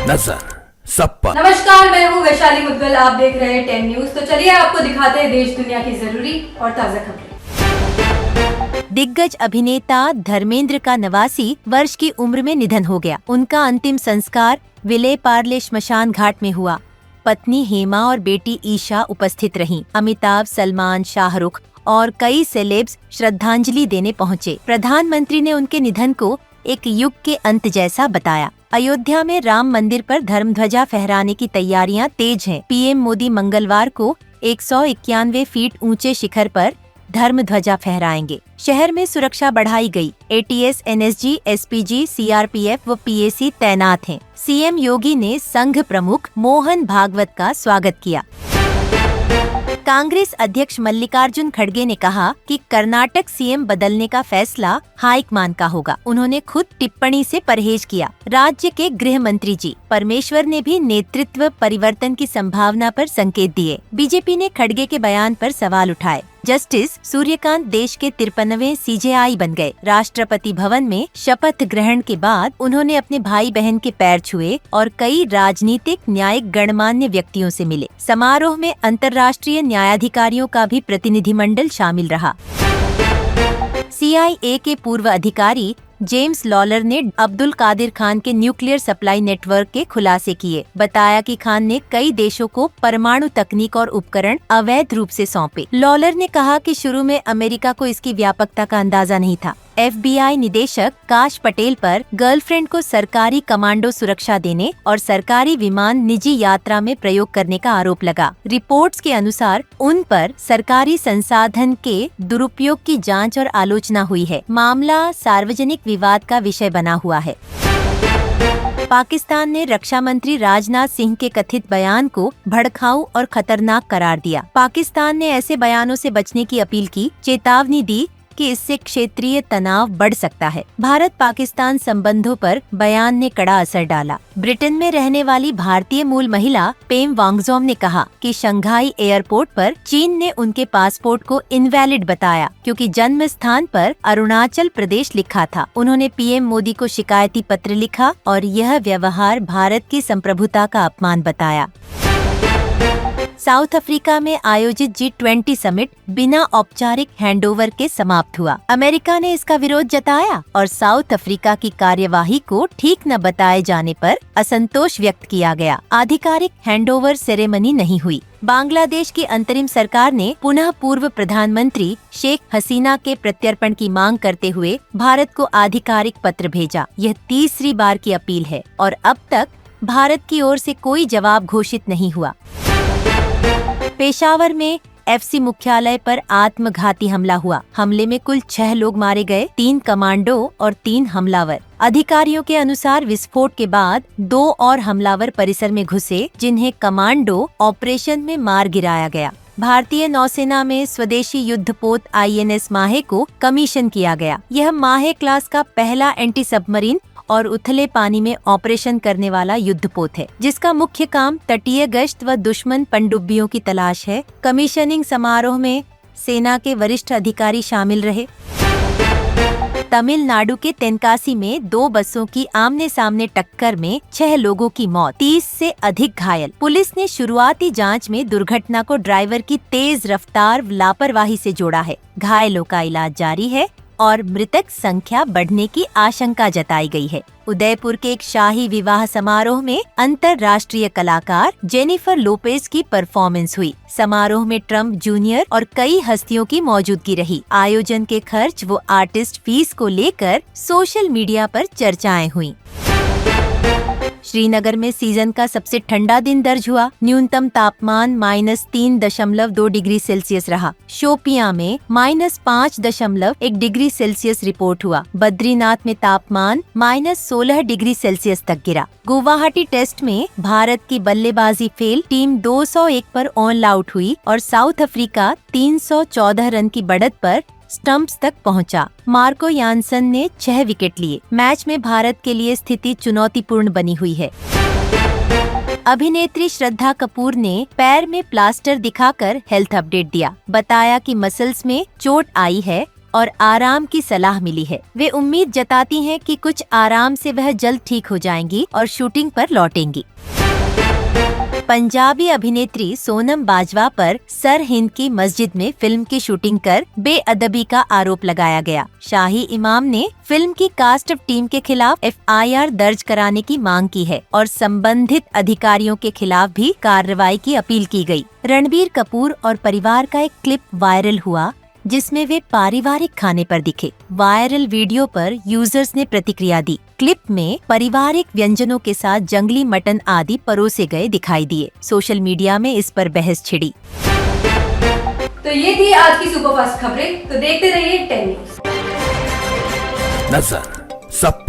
नजर सब पर। नमस्कार, मैं हूँ वैशाली मुद्गल। आप देख रहे हैं 10 न्यूज। तो चलिए आपको दिखाते हैं देश दुनिया की जरूरी और ताजा खबरें। दिग्गज अभिनेता धर्मेंद्र का 89 वर्ष की उम्र में निधन हो गया। उनका अंतिम संस्कार विले पार्ले श्मशान घाट में हुआ। पत्नी हेमा और बेटी ईशा उपस्थित रहीं। अमिताभ, सलमान, शाहरुख और कई सेलेब्स श्रद्धांजलि देने पहुंचे। प्रधानमंत्री ने उनके निधन को एक युग के अंत जैसा बताया। अयोध्या में राम मंदिर पर धर्मध्वजा फहराने की तैयारियां तेज हैं। पीएम मोदी मंगलवार को 191 फीट ऊंचे शिखर पर धर्मध्वजा फहराएंगे। शहर में सुरक्षा बढ़ाई गई। एटीएस, एनएसजी, एसपीजी, सीआरपीएफ व पीएसी तैनात हैं। सीएम योगी ने संघ प्रमुख मोहन भागवत का स्वागत किया। कांग्रेस अध्यक्ष मल्लिकार्जुन खड़गे ने कहा कि कर्नाटक सीएम बदलने का फैसला हाईकमान का होगा। उन्होंने खुद टिप्पणी से परहेज किया। राज्य के गृह मंत्री जी परमेश्वर ने भी नेतृत्व परिवर्तन की संभावना पर संकेत दिए। बीजेपी ने खड़गे के बयान पर सवाल उठाए। जस्टिस सूर्यकांत देश के 53वें सीजेआई बन गए। राष्ट्रपति भवन में शपथ ग्रहण के बाद उन्होंने अपने भाई बहन के पैर छुए और कई राजनीतिक, न्यायिक, गणमान्य व्यक्तियों से मिले। समारोह में अंतर्राष्ट्रीय न्यायाधिकारियों का भी प्रतिनिधिमंडल शामिल रहा। सीआईए के पूर्व अधिकारी जेम्स लॉलर ने अब्दुल कादिर खान के न्यूक्लियर सप्लाई नेटवर्क के खुलासे किए। बताया कि खान ने कई देशों को परमाणु तकनीक और उपकरण अवैध रूप से सौंपे। लॉलर ने कहा कि शुरू में अमेरिका को इसकी व्यापकता का अंदाजा नहीं था। एफबीआई निदेशक काश पटेल पर गर्लफ्रेंड को सरकारी कमांडो सुरक्षा देने और सरकारी विमान निजी यात्रा में प्रयोग करने का आरोप लगा। रिपोर्ट्स के अनुसार उन पर सरकारी संसाधन के दुरुपयोग की जांच और आलोचना हुई है। मामला सार्वजनिक विवाद का विषय बना हुआ है। पाकिस्तान ने रक्षा मंत्री राजनाथ सिंह के कथित बयान को भड़काऊ और खतरनाक करार दिया। पाकिस्तान ने ऐसे बयानों से बचने की अपील की, चेतावनी दी कि इससे क्षेत्रीय तनाव बढ़ सकता है। भारत पाकिस्तान संबंधों पर बयान ने कड़ा असर डाला। ब्रिटेन में रहने वाली भारतीय मूल महिला पेम वांगजोम ने कहा कि शंघाई एयरपोर्ट पर चीन ने उनके पासपोर्ट को इनवैलिड बताया क्योंकि जन्म स्थान पर अरुणाचल प्रदेश लिखा था। उन्होंने पीएम मोदी को शिकायती पत्र लिखा और यह व्यवहार भारत की संप्रभुता का अपमान बताया। साउथ अफ्रीका में आयोजित G20 समिट बिना औपचारिक हैंडओवर के समाप्त हुआ। अमेरिका ने इसका विरोध जताया और साउथ अफ्रीका की कार्यवाही को ठीक न बताए जाने पर असंतोष व्यक्त किया गया। आधिकारिक हैंडओवर सेरेमनी नहीं हुई। बांग्लादेश की अंतरिम सरकार ने पुनः पूर्व प्रधानमंत्री शेख हसीना के प्रत्यर्पण की मांग करते हुए भारत को आधिकारिक पत्र भेजा। यह तीसरी बार की अपील है और अब तक भारत की ओर से कोई जवाब घोषित नहीं हुआ। पेशावर में एफसी मुख्यालय पर आत्मघाती हमला हुआ। हमले में कुल 6 लोग मारे गए, 3 कमांडो और 3 हमलावर। अधिकारियों के अनुसार विस्फोट के बाद 2 और हमलावर परिसर में घुसे, जिन्हें कमांडो ऑपरेशन में मार गिराया गया। भारतीय नौसेना में स्वदेशी युद्धपोत INS माहे को कमीशन किया गया। यह माहे क्लास का पहला एंटी सबमरीन और उथले पानी में ऑपरेशन करने वाला युद्धपोत है, जिसका मुख्य काम तटीय गश्त व दुश्मन पनडुब्बियों की तलाश है। कमीशनिंग समारोह में सेना के वरिष्ठ अधिकारी शामिल रहे। तमिलनाडु के तेनकासी में 2 बसों की आमने सामने टक्कर में 6 लोगों की मौत, 30 से अधिक घायल। पुलिस ने शुरुआती जांच में दुर्घटना को ड्राइवर की तेज रफ्तार व लापरवाही से जोड़ा है। घायलों का इलाज जारी है और मृतक संख्या बढ़ने की आशंका जताई गई है। उदयपुर के एक शाही विवाह समारोह में अंतर्राष्ट्रीय कलाकार जेनिफर लोपेज की परफॉर्मेंस हुई। समारोह में ट्रम्प जूनियर और कई हस्तियों की मौजूदगी रही। आयोजन के खर्च व आर्टिस्ट फीस को लेकर सोशल मीडिया पर चर्चाएं हुई। श्रीनगर में सीजन का सबसे ठंडा दिन दर्ज हुआ। न्यूनतम तापमान -3.2 डिग्री सेल्सियस रहा। शोपियां में -5.1 डिग्री सेल्सियस रिपोर्ट हुआ। बद्रीनाथ में तापमान -16 डिग्री सेल्सियस तक गिरा। गुवाहाटी टेस्ट में भारत की बल्लेबाजी फेल, टीम 201 पर ऑल आउट हुई और साउथ अफ्रीका 314 रन की बढ़त पर स्टंप्स तक पहुंचा। मार्को यानसन ने 6 विकेट लिए। मैच में भारत के लिए स्थिति चुनौतीपूर्ण बनी हुई है। अभिनेत्री श्रद्धा कपूर ने पैर में प्लास्टर दिखाकर हेल्थ अपडेट दिया। बताया कि मसल्स में चोट आई है और आराम की सलाह मिली है। वे उम्मीद जताती हैं कि कुछ आराम से वह जल्द ठीक हो जाएंगी और शूटिंग पर लौटेंगी। पंजाबी अभिनेत्री सोनम बाजवा पर सर हिंद की मस्जिद में फिल्म की शूटिंग कर बेअदबी का आरोप लगाया गया। शाही इमाम ने फिल्म की कास्ट ऑफ टीम के खिलाफ FIR दर्ज कराने की मांग की है और संबंधित अधिकारियों के खिलाफ भी कार्रवाई की अपील की गई। रणबीर कपूर और परिवार का एक क्लिप वायरल हुआ जिसमें वे पारिवारिक खाने पर दिखे। वायरल वीडियो पर यूजर्स ने प्रतिक्रिया दी। क्लिप में पारिवारिक व्यंजनों के साथ जंगली मटन आदि परोसे गए दिखाई दिए। सोशल मीडिया में इस पर बहस छिड़ी। तो ये थी आज की सुपरफास्ट खबरें। तो देखते रहिए 10 न्यूज। नजर सब पर।